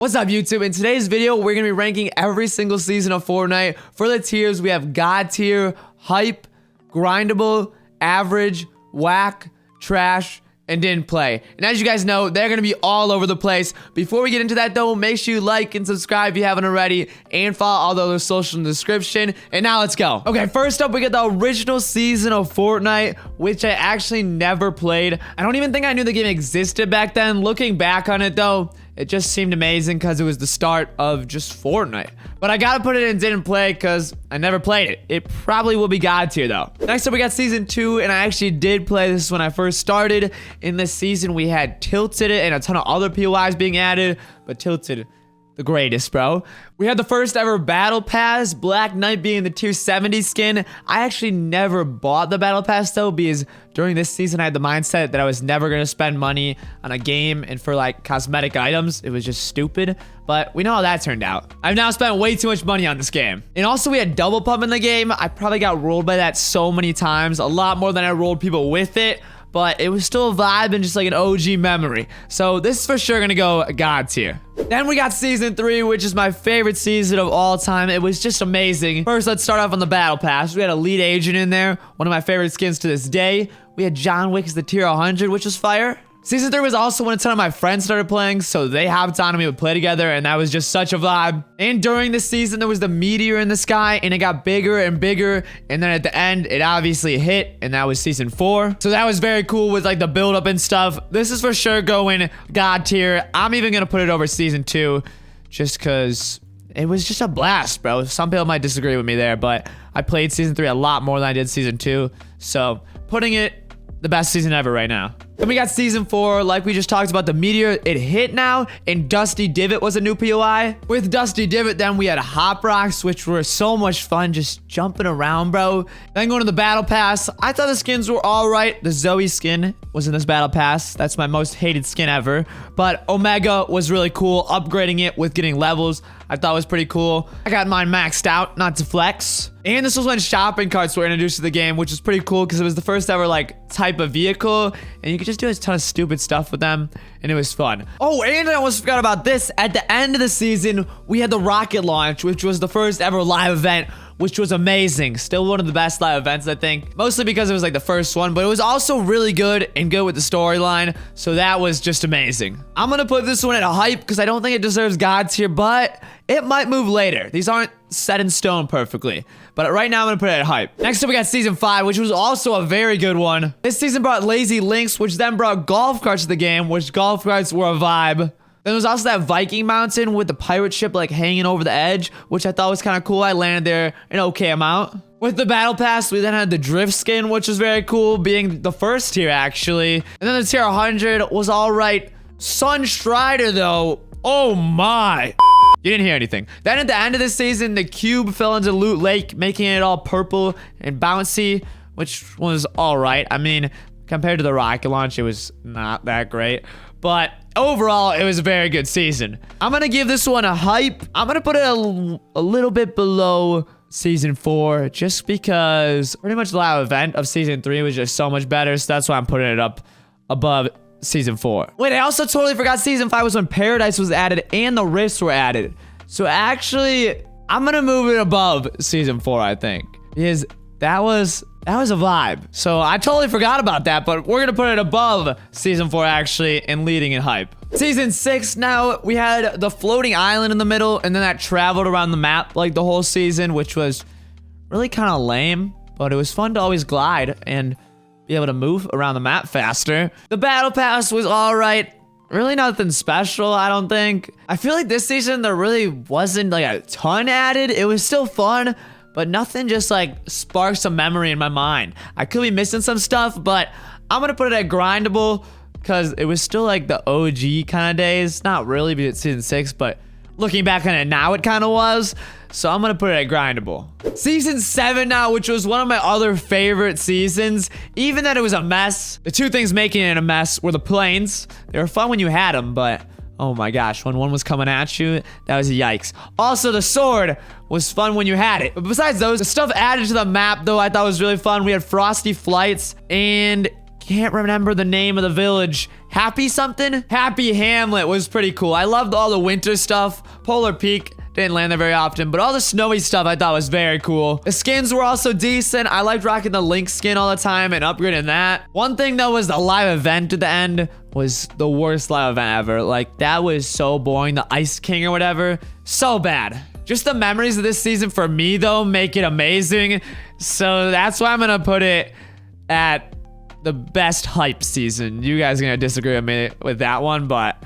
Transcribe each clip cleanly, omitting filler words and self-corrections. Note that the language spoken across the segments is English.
What's up, YouTube? In today's video, we're going to be ranking every single season of Fortnite. For the tiers, we have God tier, hype, grindable, average, whack, trash, and didn't play. And as you guys know, they're going to be all over the place. Before we get into that though, make sure you like and subscribe if you haven't already, and follow all the other socials in the description. And now let's go. Okay, first up, we get the original season of Fortnite, which I actually never played. I don't even think I knew the game existed back then. Looking back on it though, it just seemed amazing because it was the start of just Fortnite. But I gotta put it in didn't play because I never played it. It probably will be God tier though. Next up, we got season 2, and I actually did play this when I first started. In this season, we had Tilted and a ton of other POIs being added, but Tilted, the greatest, bro. We had the first ever battle pass, Black Knight being the tier 70 skin. I actually never bought the battle pass though, because during this season I had the mindset that I was never gonna spend money on a game and for like cosmetic items. It was just stupid, but we know how that turned out. I've now spent way too much money on this game. And also we had double pump in the game. I probably got rolled by that so many times, a lot more than I rolled people with it. But it was still a vibe and just like an OG memory. So this is for sure gonna go God tier. Then we got season 3, which is my favorite season of all time. It was just amazing. First, let's start off on the battle pass. We had a lead agent in there, one of my favorite skins to this day. We had John Wick as the tier 100, which was fire. Season 3 was also when a ton of my friends started playing, so they hopped on and we would play together, and that was just such a vibe. And during this season, there was the meteor in the sky, and it got bigger and bigger, and then at the end, it obviously hit, and that was season 4. So that was very cool with like the build up and stuff. This is for sure going God tier. I'm even gonna put it over season 2, just because it was just a blast, bro. Some people might disagree with me there, but I played season 3 a lot more than I did season 2, so putting it the best season ever right now. Then we got season 4, like we just talked about, the meteor, it hit now, and Dusty Divot was a new POI. With Dusty Divot, then we had Hop Rocks, which were so much fun, just jumping around, bro. Then going to the battle pass, I thought the skins were all right. The Zoe skin was in this battle pass. That's my most hated skin ever. But Omega was really cool. Upgrading it with getting levels, I thought was pretty cool. I got mine maxed out, not to flex. And this was when shopping carts were introduced to the game, which was pretty cool because it was the first ever like type of vehicle, and you could just do a ton of stupid stuff with them, and it was fun. Oh, and I almost forgot about this. At the end of the season, we had the rocket launch, which was the first ever live event, which was amazing. Still one of the best live events, I think. Mostly because it was like the first one, but it was also really good and good with the storyline. So that was just amazing. I'm gonna put this one at a hype because I don't think it deserves God tier, but it might move later. These aren't set in stone perfectly. But right now I'm gonna put it at hype. Next up we got season 5, which was also a very good one. This season brought Lazy Links, which then brought golf carts to the game, which golf carts were a vibe. Then there's also that Viking mountain with the pirate ship like hanging over the edge, which I thought was kind of cool. I landed there an okay amount. With the battle pass, we then had the drift skin, which was very cool, being the first tier actually. And then the tier 100 was all right. Sun Strider though, oh my. You didn't hear anything. Then at the end of the season, the cube fell into Loot Lake, making it all purple and bouncy, which was all right. I mean, compared to the rocket launch, it was not that great. But overall, it was a very good season. I'm gonna give this one a hype. I'm gonna put it a little bit below season 4, just because pretty much the live event of season 3 was just so much better. So that's why I'm putting it up above season 4. Wait, I also totally forgot season 5 was when Paradise was added and the rifts were added. So actually, I'm gonna move it above season 4, I think, because that was a vibe. So I totally forgot about that, but we're gonna put it above season 4 actually, and leading in hype. Season 6, now we had the floating island in the middle, and then that traveled around the map like the whole season, which was really kind of lame, but it was fun to always glide and be able to move around the map faster. The battle pass was all right. Really nothing special, I don't think. I feel like this season there really wasn't like a ton added. It was still fun, but nothing just like sparks a memory in my mind. I could be missing some stuff, but I'm gonna put it at grindable because it was still like the OG kind of days. Not really because it's season 6, but looking back on it now, it kind of was. So I'm gonna put it at grindable. Season 7 now, which was one of my other favorite seasons. Even that it was a mess, the two things making it a mess were the planes. They were fun when you had them, but oh my gosh, when one was coming at you, that was a yikes. Also, the sword was fun when you had it. But besides those, the stuff added to the map though I thought was really fun. We had Frosty Flights and can't remember the name of the village. Happy something? Happy Hamlet was pretty cool. I loved all the winter stuff. Polar Peak didn't land there very often, but all the snowy stuff I thought was very cool. The skins were also decent. I liked rocking the Link skin all the time and upgrading that. One thing though was the live event at the end was the worst live event ever. Like, that was so boring. The Ice King or whatever, so bad. Just the memories of this season for me though make it amazing. So that's why I'm gonna put it at the best hype season. You guys are gonna disagree with me with that one, but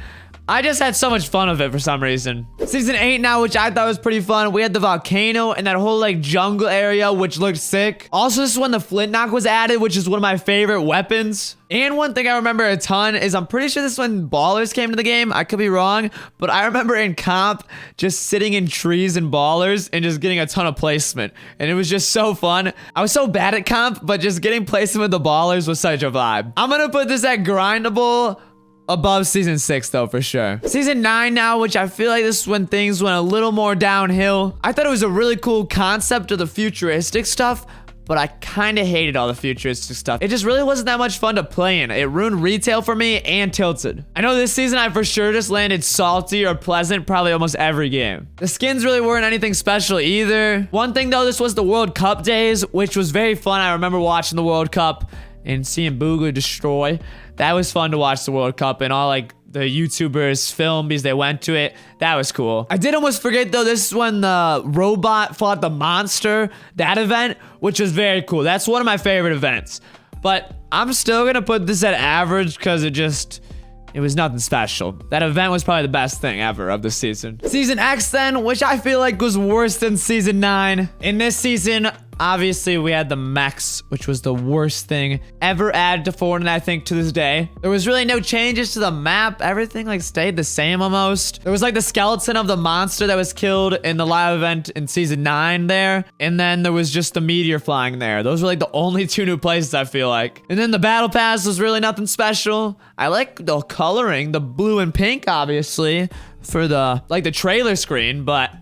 I just had so much fun with it for some reason. Season 8 now, which I thought was pretty fun. We had the volcano and that whole like jungle area, which looked sick. Also, this is when the flint knock was added, which is one of my favorite weapons. And one thing I remember a ton is I'm pretty sure this is when ballers came to the game. I could be wrong, but I remember in comp just sitting in trees and ballers and just getting a ton of placement. And it was just so fun. I was so bad at comp, but just getting placement with the ballers was such a vibe. I'm gonna put this at grindable. Above season 6 though, for sure. Season 9 now, which I feel like this is when things went a little more downhill. I thought it was a really cool concept of the futuristic stuff, but I kind of hated all the futuristic stuff. It just really wasn't that much fun to play in. It ruined retail for me and tilted. I know this season I for sure just landed salty or pleasant probably almost every game. The skins really weren't anything special either. One thing though, this was the World Cup days, which was very fun. I remember watching the World Cup and seeing Booga destroy. That was fun to watch the World Cup and all like the YouTubers film because they went to it. That was cool. I did almost forget though, this is when the robot fought the monster, that event, which was very cool. That's one of my favorite events. But I'm still gonna put this at average because it was nothing special. That event was probably the best thing ever of the season. Season X then, which I feel like was worse than season 9. In this season, obviously we had the mechs, which was the worst thing ever added to Fortnite, I think, to this day. There was really no changes to the map. Everything like stayed the same almost. There was like the skeleton of the monster that was killed in the live event in season 9 there. And then there was just the meteor flying there. Those were like the only 2 new places I feel like. And then the battle pass was really nothing special. I like the coloring, the blue and pink, obviously, for the trailer screen, but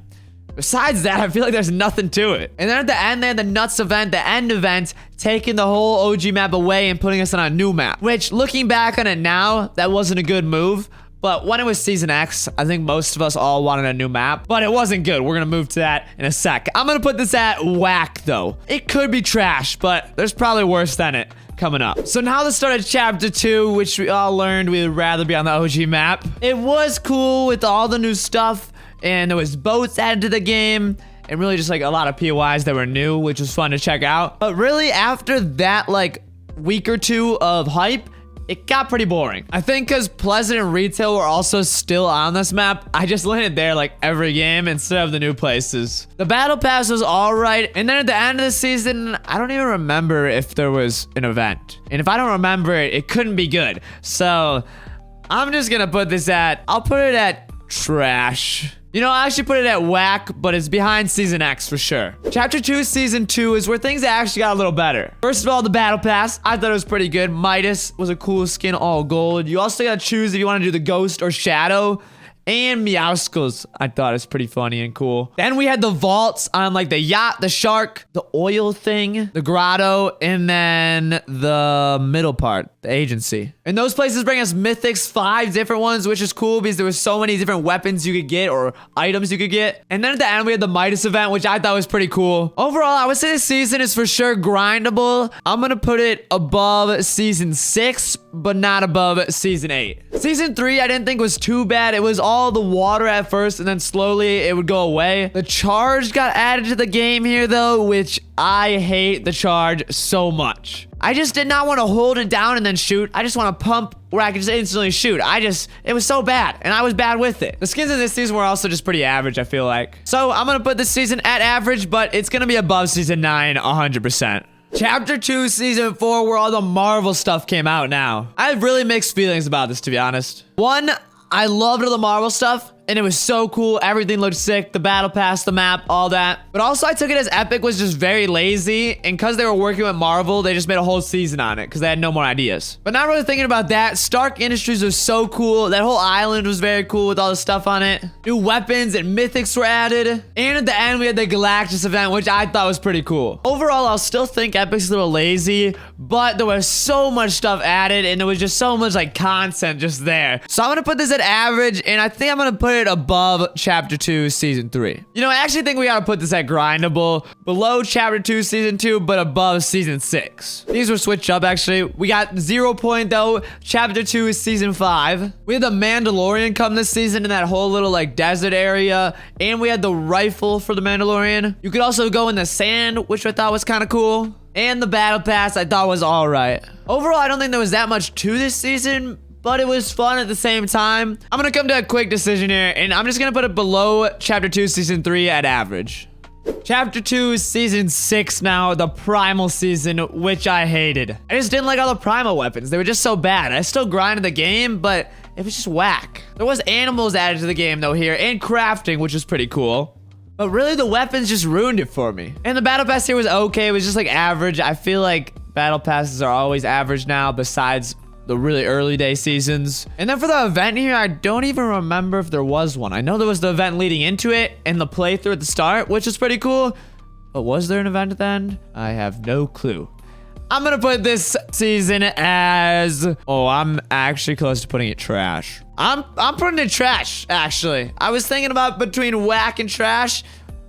besides that, I feel like there's nothing to it. And then at the end, they had the nuts event, the end event, taking the whole OG map away and putting us on a new map. Which, looking back on it now, that wasn't a good move. But when it was Season X, I think most of us all wanted a new map. But it wasn't good. We're gonna move to that in a sec. I'm gonna put this at whack, though. It could be trash, but there's probably worse than it coming up. So now the start of Chapter 2, which we all learned we would rather be on the OG map. It was cool with all the new stuff. And there was boats added to the game. And really just like a lot of POIs that were new, which was fun to check out. But really after that like week or 2 of hype, it got pretty boring. I think because Pleasant and Retail were also still on this map, I just landed there like every game instead of the new places. The Battle Pass was alright, and then at the end of the season, I don't even remember if there was an event. And if I don't remember it, it couldn't be good. So I'm just gonna put this at, I'll put it at trash. You know, I actually put it at whack, but it's behind Season X for sure. Chapter 2, Season 2 is where things actually got a little better. First of all, the Battle Pass. I thought it was pretty good. Midas was a cool skin, all gold. You also gotta choose if you want to do the Ghost or Shadow. And Meowscles, I thought is pretty funny and cool. Then we had the vaults on like the yacht, the shark, the oil thing, the grotto, and then the middle part, the agency. And those places bring us mythics, 5 different ones, which is cool because there was so many different weapons you could get or items you could get. And then at the end, we had the Midas event, which I thought was pretty cool. Overall, I would say this season is for sure grindable. I'm gonna put it above season 6, but not above season 8. Season 3, I didn't think was too bad. It was all the water at first, and then slowly it would go away. The charge got added to the game here, though, which I hate the charge so much. I just did not want to hold it down and then shoot. I just want to pump where I could just instantly shoot. It was so bad, and I was bad with it. The skins in this season were also just pretty average, I feel like. So I'm gonna put this season at average, but it's gonna be above season 9, 100%. Chapter 2, Season 4, where all the Marvel stuff came out now. I have really mixed feelings about this, to be honest. One, I loved all the Marvel stuff, and it was so cool. Everything looked sick. The battle pass, the map, all that. But also I took it as Epic was just very lazy, and because they were working with Marvel, they just made a whole season on it because they had no more ideas. But not really thinking about that, Stark Industries was so cool. That whole island was very cool with all the stuff on it. New weapons and mythics were added. And at the end, we had the Galactus event, which I thought was pretty cool. Overall, I'll still think Epic's a little lazy, but there was so much stuff added, and there was just so much like content just there. So I'm gonna put this at average, and I think I'm gonna put it above Chapter 2 Season 3. You know, I actually think we gotta put this at grindable, below Chapter 2 Season 2, but above Season 6. These were switched up, actually. We got 0 point, though. Chapter 2 is Season 5. We had the Mandalorian come this season in that whole little, like, desert area, and we had the rifle for the Mandalorian. You could also go in the sand, which I thought was kind of cool. And the battle pass I thought was all right. Overall, I don't think there was that much to this season, but it was fun at the same time. I'm gonna come to a quick decision here, and I'm just gonna put it below Chapter 2 Season 3 at average. Chapter 2 Season 6 now, the Primal season, which I hated. I just didn't like all the Primal weapons. They were just so bad. I still grinded the game, but it was just whack. There was animals added to the game, though, here, and crafting, which was pretty cool. But really, the weapons just ruined it for me. And the battle pass here was okay. It was just like average. I feel like battle passes are always average now, besides the really early day seasons. And then for the event here, I don't even remember if there was one. I know there was the event leading into it and the playthrough at the start, which is pretty cool. But was there an event at the end? I have no clue. I'm gonna put this season as... Oh, I'm actually close to putting it trash. I'm putting it trash, actually. I was thinking about between whack and trash.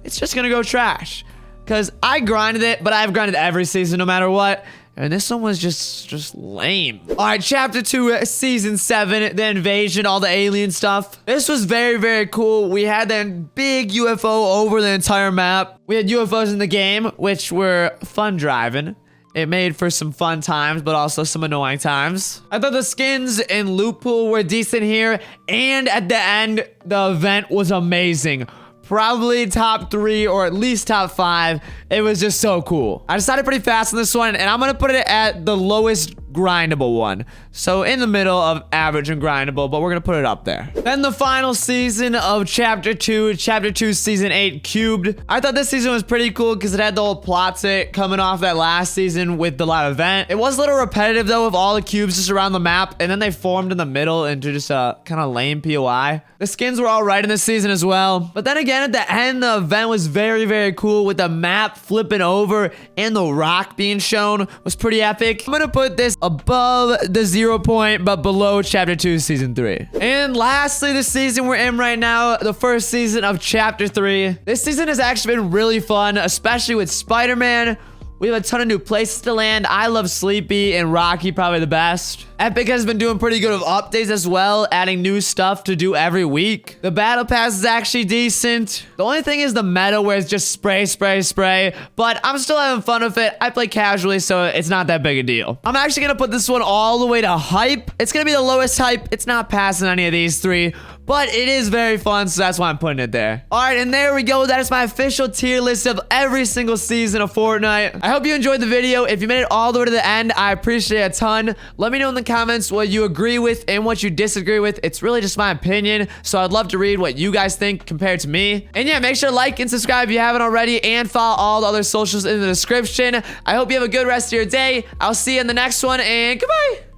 It's just gonna go trash. Because I grinded it, but I've grinded every season no matter what. And this one was just lame. All right, Chapter 2, Season 7, the invasion, all the alien stuff. This was very, very cool. We had that big UFO over the entire map. We had UFOs in the game, which were fun driving. It made for some fun times, but also some annoying times. I thought the skins and loot pool were decent here. And at the end, the event was amazing. Probably top 3 or at least top 5. It was just so cool. I decided pretty fast on this one, and I'm gonna put it at the lowest grindable one. So in the middle of average and grindable, but we're gonna put it up there. Then the final season of Chapter 2, Chapter 2 Season 8 Cubed. I thought this season was pretty cool because it had the whole plot set coming off that last season with the live event. It was a little repetitive though, with all the cubes just around the map, and then they formed in the middle into just a kind of lame POI. The skins were all right in this season as well. But then again, at the end, the event was very, very cool with the map flipping over and the rock being shown was pretty epic. I'm gonna put this above the 0 point, but below Chapter 2 Season 3. And lastly, the season we're in right now, the first season of Chapter 3. This season has actually been really fun, especially with Spider-Man. We have a ton of new places to land. I love Sleepy and Rocky probably the best. Epic has been doing pretty good with updates as well, adding new stuff to do every week. The battle pass is actually decent. The only thing is the meta where it's just spray, spray, spray, but I'm still having fun with it. I play casually, so it's not that big a deal. I'm actually gonna put this one all the way to hype. It's gonna be the lowest hype. It's not passing any of these 3, but it is very fun, so that's why I'm putting it there. All right, and there we go. That is my official tier list of every single season of Fortnite. I hope you enjoyed the video. If you made it all the way to the end, I appreciate it a ton. Let me know in the comments what you agree with and what you disagree with. It's really just my opinion, so I'd love to read what you guys think compared to me. And yeah, make sure to like and subscribe if you haven't already, and follow all the other socials in the description. I hope you have a good rest of your day. I'll see you in the next one, and goodbye.